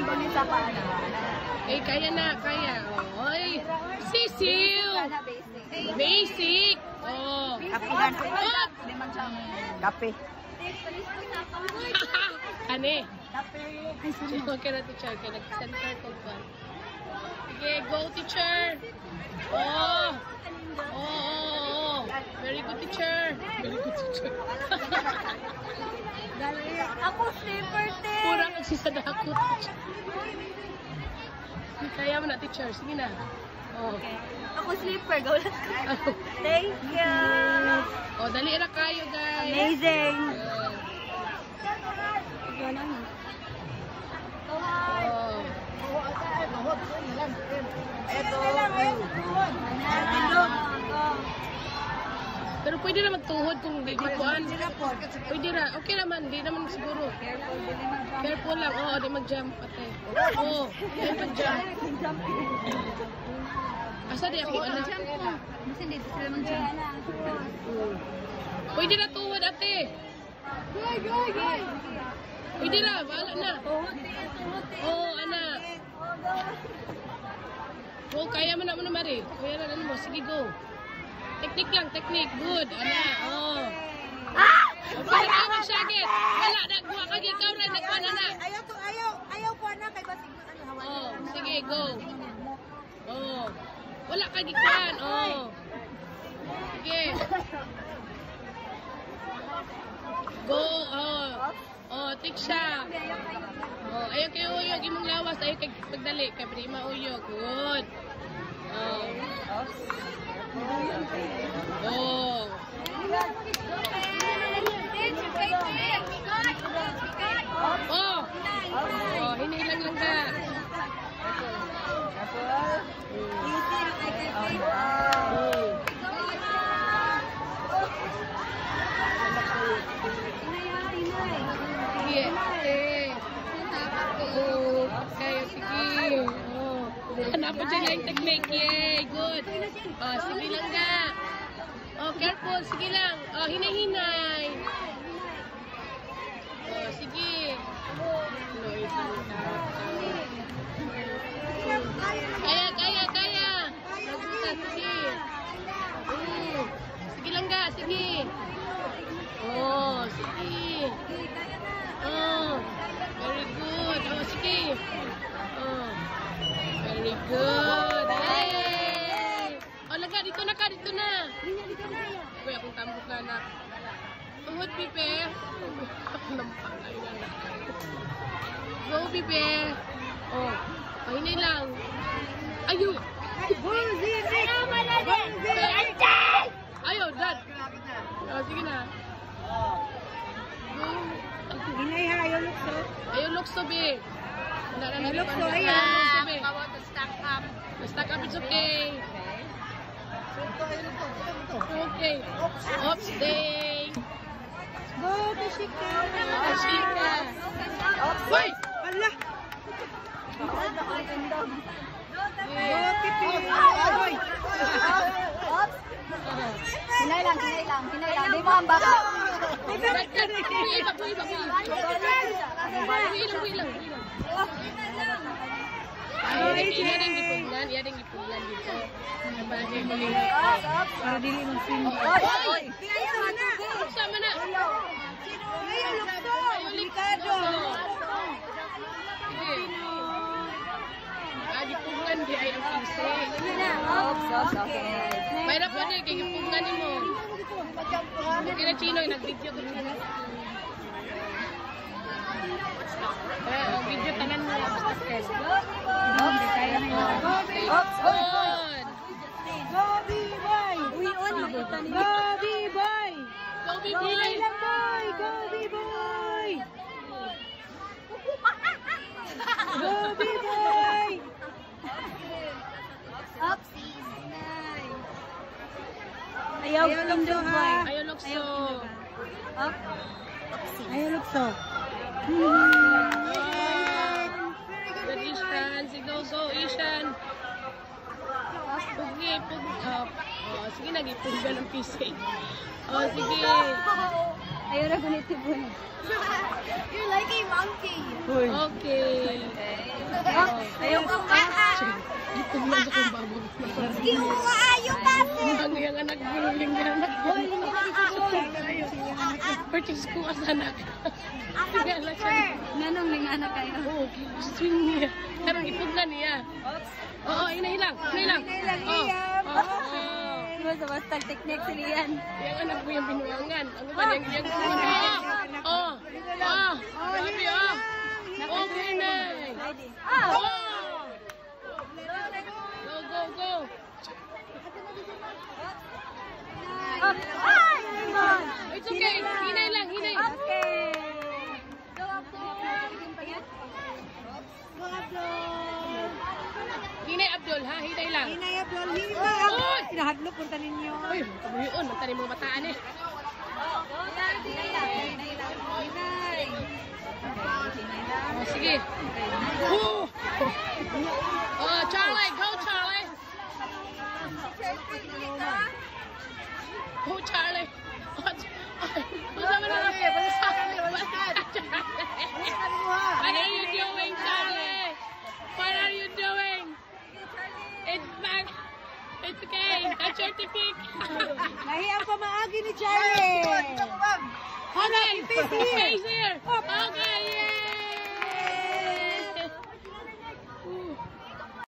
nandun sa paano. Eh, kaya na, kaya. Oy, sisil. Basic. Oh. Kape. Kape. Ane? Okay na, teacher. Okay, nag-center ko ba? Sige, go, teacher. Oh. Oh. Very good, teacher. Very good, teacher. Ako sleeper, te. Pura kasi sa dako, teacher. Kaya mo na, teacher. Sige na. Oh. Okay. Ako sleeper. Go lang. Thank you. Oh, dali na kayo, guys. Amazing. Oh. Ito. Pero pwede na magtuhod kung hindi kuan. Pwede na. Okay naman. Hindi naman siguro. Careful lang. Oo, di mag-jump. Ate. Oo. Di mag-jump. Asa di ako? Ano? Pwede na tuhod, ate. Pwede na. Bahala na. Oo, anak. Oo, kaya mo na Mari. Kaya na, ano mo. Sige, go. Teknik lang, teknik. Good. Ana, oh. Okay, ikaw magsagit. Wala, nagbuha ka gid ikaw rin nagkuan ana. Ayaw ko na kay basig ano hawan. Oh, sige, go. Oh. Wala ka gid kuan. Oh. Sige. Go. Oh. Oh, tik siya. Oh, ayaw kay uyog imong lawas, ayaw kay pagdali kay pwede mauyog. Good. Oh. Oh. Oh. Oh, hinilang lang ka. Sige. Oh, kaya sige. Oh. Hanap mo dyan yung technique. Yay, good. Oh, sige lang ka. Oh, careful. Sige lang. Oh, hinay-hinay. Oh, sige. Kaya. Nagbuta, sige. Sige lang ka, sige. Oh, sige. Oh, very good. Oh, sige. Oh, very good. Hey! Oh, laga, dito na ka, dito na. Uy, akong tambok na anak. Tuhod, Pipe. Go, Pipe. Oh, pahinay lang. Ayaw. Ayaw, dad. Oh, sige na. Go. Hinay ha, ayaw lukso. Ayaw lukso, be. Ayaw lukso, ayaw. Stack up, it's okay. Okay. Oops, day. Go, Tashika. Tashika. Wait! Allah. Yeah. Pipi. Oy. Hinay lang. Di mo ang baka. Buwi lang. Ay, iya ding ipunan dito. Para dili mo sino. Oy! Mana? Sama na. Ayaw lukso. Delikado. Gipungan di ay ang pisi. Okay. Mayroon pa rin, kaya gipungan mo. Okay na, Chino, nag-video ko Chino. Ang video tanan mo lang, basta stress. Kaya na yun. Good! Go, B-boy! Uy-on, makita niyo. Go, B-boy! Go, B-boy! Lang, boy! Go, B-boy! Go, B-boy! Ayaw lukso ha. Ayaw lukso. Ayaw lukso. Good, Ishan. Go, Ishan. Pugi. Oh, sige, nag-ipugan ng PC. Oh, sige. Ayaw na gunit si Boy. You're like a monkey. Okay. Ayaw ko ka. Ito mo sa kong babog. Sige, ayaw kasi. Ang iyang anak, guling yung anak. Purchase ko as anak. Nanong ning anak kayo? Oo, swing niya. Karang ipuglan niya. Oo, inahilang. Inahilang. Oo. Diba sa bastag technique si Lian? Yung anak mo yung binuangan. Ano ba yung Oo. Grabe ah. Okay na. Oh! Go, go, go. It's okay. Hinay lang, hinay. Okay. Hinay, Abdul, ha? Hinay lang. Hinay, Abdul. Uy! Hinahadlok punta ninyo. Uy, kabuhion. Magtani mga bataan eh. Oh, sige. Oh! Oh, Charlie. Go, Charlie. Go, Charlie. What are you doing, Charlie? What are you doing? It's back. It's okay. That's your technique. Nahiya pa maagi ni Charlie. Okay. Face here. Okay.